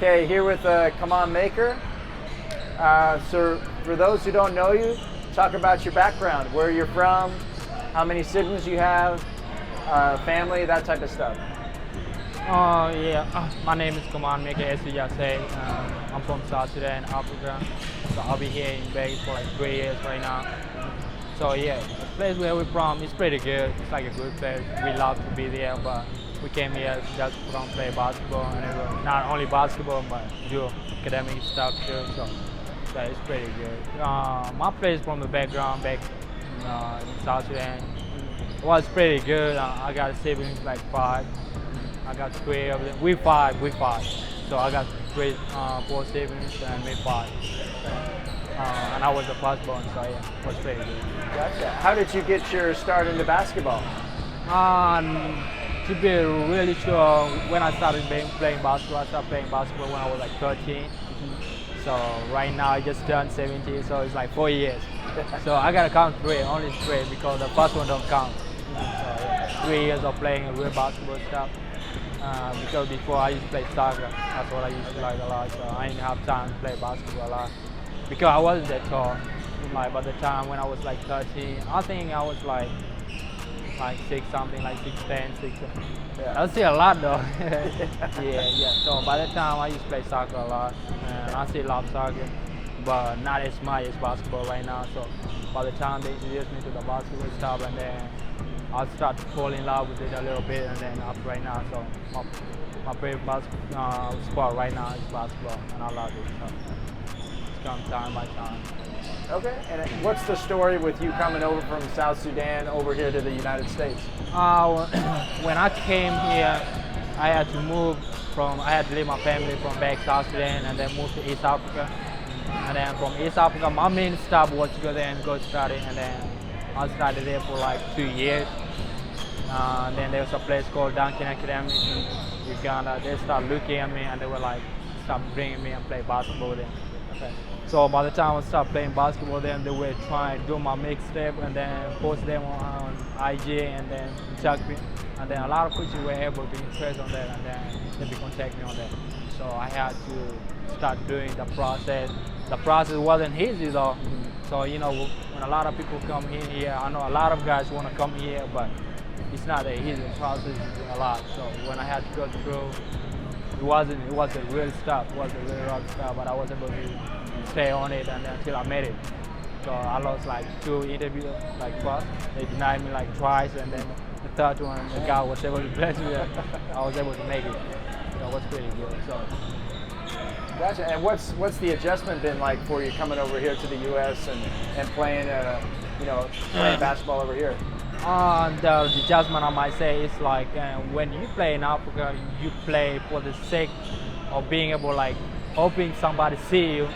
Okay, here with Khaman Maker. So for those who don't know you, talk about your background, where you're from, how many siblings you have, family, that type of stuff. My name is Khaman Maker, as you just said. I'm from South Sudan, Africa. So I'll be here in Vegas for like 3 years right now. So yeah, the place where we're from is pretty good. It's like a good place. We love to be there, but we came here just to play basketball, and not only basketball, but do academic stuff too. So yeah, it's pretty good. My place from the background back in South Sudan was pretty good. I got siblings like 5. I got 3 of them. We five. So I got 4 siblings and me 5. And I was the first born, so yeah, it was pretty good. Gotcha. How did you get your start into basketball? To be really sure, when I started playing basketball, I started playing basketball when I was like 13. So right now I just turned 17, so it's like 4 years. So I gotta count 3, only 3, because the first one don't count. So yeah, 3 years of playing real basketball stuff. Because before I used to play soccer, that's what I used to like a lot. So I didn't have time to play basketball a lot because I wasn't that tall. Like by the time when I was like 13, I think I was like 6 something, like 6'10", 6. Yeah, that's still a lot though. yeah. So by the time I used to play soccer a lot, and I still love soccer, but not as much as basketball right now. So by the time they introduced me to the basketball stuff, and then I started to fall in love with it a little bit, and then up right now. So my favorite sport right now is basketball, and I love it. So it's come time by time. Okay, and what's the story with you coming over from South Sudan over here to the United States? When I came here, I had to leave my family from back South Sudan and then move to East Africa. And then from East Africa, my main stop was to go there and go study, and then I studied there for like 2 years. Then there was a place called Duncan Academy in Uganda. They started looking at me and they were like, stop bringing me and play basketball there. Okay. So by the time I started playing basketball, then they were trying to do my mixtape and then post them on IG and then check me. And then a lot of people were able to be interested on that, and then they contact me on that. So I had to start doing the process. The process wasn't easy though. So when a lot of people come in here, I know a lot of guys want to come here, but it's not an easy process a lot. So when I had to go through, it was a real stuff. It was a really rough stuff, but I was able to stay on it and until I made it. So I lost like 2 interviews, like first they denied me like twice, and then the third one the guy was able to bless me. I was able to make it. So it was pretty good. So. Gotcha. And what's the adjustment been like for you coming over here to the U.S. and playing playing basketball over here? The adjustment I might say is like when you play in Africa, you play for the sake of being able hoping somebody see you,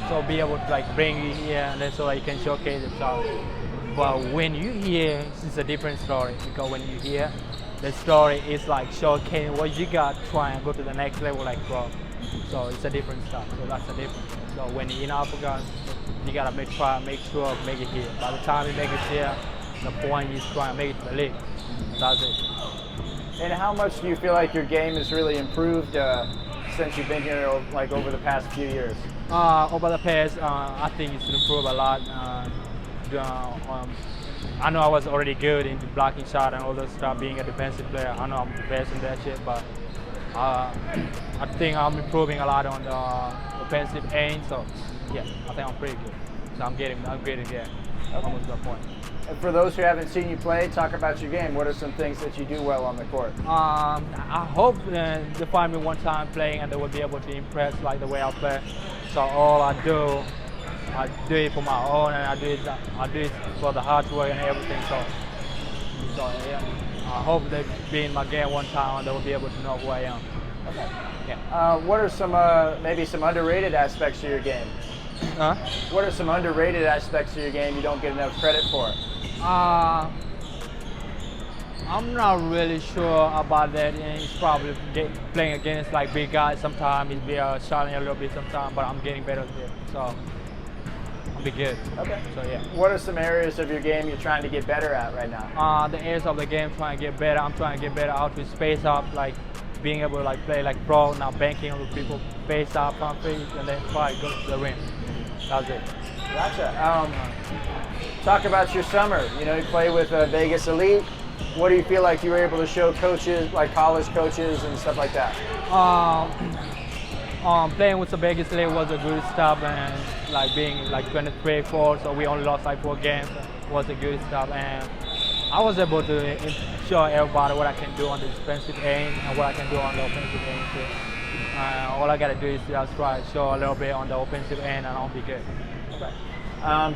so be able to bring you here and then so you can showcase yourself. But when you here, it's a different story, because when you here, the story is showcasing what you got, try and go to the next level pro. So it's a different stuff. So that's the difference. So when you're in Africa, you gotta make sure make it here. By the time you make it here, the point is trying to make it to the league. That's it. And how much do you feel like your game has really improved since you've been here over the past few years? Over the past, I think it's improved a lot. I know I was already good in the blocking shot and all that stuff, being a defensive player. I know I'm the best in that shit, but I think I'm improving a lot on the offensive end. So yeah, I think I'm pretty good. So I'm getting there. Okay. Almost to the point. And for those who haven't seen you play, talk about your game. What are some things that you do well on the court? I hope they find me one time playing and they will be able to impress the way I play. So all I do it for my own, and I do it for the hard work and everything. So yeah, I hope they be in my game one time and they will be able to know who I am. Okay. Yeah. What are some maybe some underrated aspects of your game? Huh? What are some underrated aspects of your game you don't get enough credit for? I'm not really sure about that. It's probably playing against big guys sometimes. It's be shouting a little bit sometimes, but I'm getting better at it. So I'll be good. Okay. So yeah. What are some areas of your game you're trying to get better at right now? The areas of the game trying to get better. I'm trying to get better how to space up being able to like play like pro, not banking on the people face up, front face, and then try to go to the rim. That's it. Gotcha. Talk about your summer. You know, you play with Vegas Elite. What do you feel like you were able to show coaches, like college coaches and stuff like that? Playing with the Vegas Elite was a good stuff, and like being like 23-4, so we only lost like 4 games, was a good stuff. And I was able to show everybody what I can do on the defensive end and what I can do on the offensive end too. All I gotta do is just try to show a little bit on the offensive end, and I'll be good. Okay.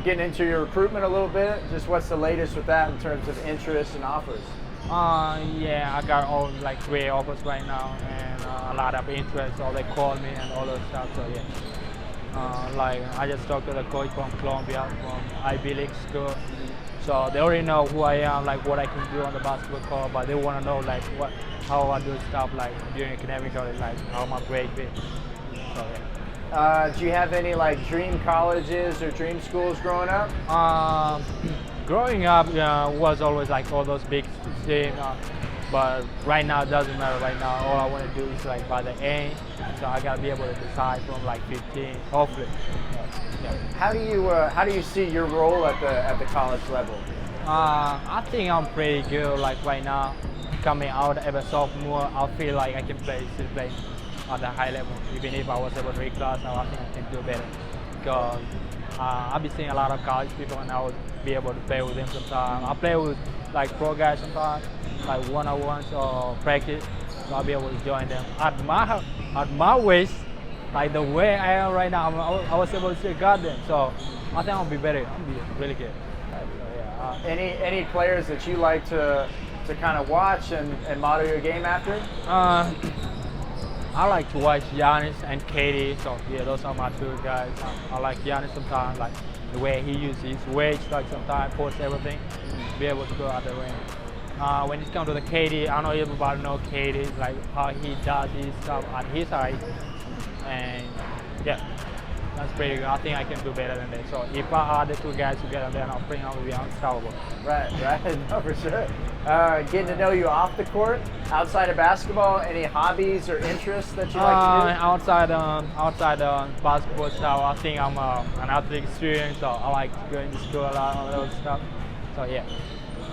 Getting into your recruitment a little bit, just what's the latest with that in terms of interest and offers? Yeah, I got all like 3 offers right now, and a lot of interest. So they call me and all that stuff. So yeah, like I just talked to the coach from Colombia, from Ivy League school. So they already know who I am, like what I can do on the basketball court, but they want to know like how I do stuff like during academically, like how my grade be. So yeah. Do you have any like dream colleges or dream schools growing up? Growing up was always like all those big things, but right now it doesn't matter. Right now, all I want to do is like by the end, so I gotta be able to decide from like 15, hopefully. Yeah. How do you see your role at the college level? I think I'm pretty good. Like right now, coming out as a sophomore, I feel like I can still play on the high level. Even if I was able to reclass, I think I can do better. Because I've been seeing a lot of college people, and I would be able to play with them sometimes. I play with like pro guys sometimes, like one-on-ones or practice, so I'll be able to join them. At my waist, like the way I am right now, I was able to still guard them. So I think I'll be better. I'll be really good. So, yeah. Any players that you like to kind of watch and model your game after? I like to watch Giannis and KD, so yeah, those are my 2 guys. I like Giannis sometimes, like the way he uses his weight, like sometimes post everything, be able to go out the ring. When it comes to the KD, I know everybody know KD, like how he does his stuff at his height, and yeah, that's pretty good. I think I can do better than that. So if I add the 2 guys together, then I think I will be unstoppable. Right, no, for sure. Getting to know you off the court, outside of basketball, any hobbies or interests that you like to do? Outside basketball stuff, I think I'm an athletic student, so I like going to school a lot, all those stuff. So yeah.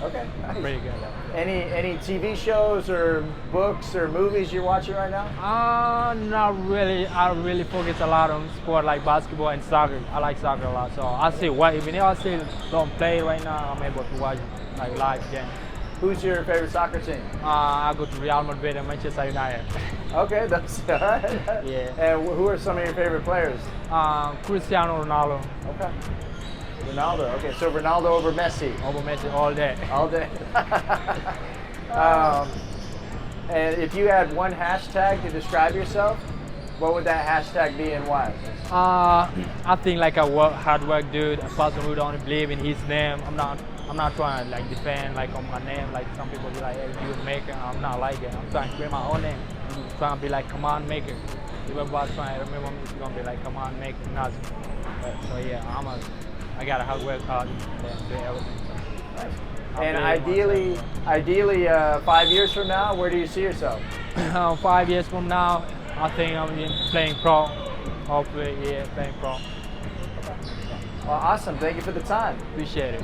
Okay, nice. Pretty good. Any TV shows or books or movies you're watching right now? Not really. I really focus a lot on sport like basketball and soccer. I like soccer a lot, so I see even if I still don't play right now, I'm able to watch like live games. Who's your favorite soccer team? I go to Real Madrid and Manchester United. Okay, that's all right. Yeah. And who are some of your favorite players? Cristiano Ronaldo. Okay. Ronaldo. Okay, so Ronaldo over Messi. Over Messi all day. All day. And if you had one hashtag to describe yourself, what would that hashtag be and why? I think like a hard work dude, a person who don't believe in his name. I'm not trying to like defend like on my name, like some people be like, hey, you Maker. I'm not like it. I'm trying to create my own name. I'm trying to be like Khaman Maker. Everybody's trying to remember me, it's gonna be like Khaman Maker, nothing. So yeah, I gotta hard work hard and do everything. Nice. And ideally, 5 years from now, where do you see yourself? 5 years from now, I think I'm playing pro. Hopefully, yeah, playing pro. Well, awesome. Thank you for the time. Appreciate it.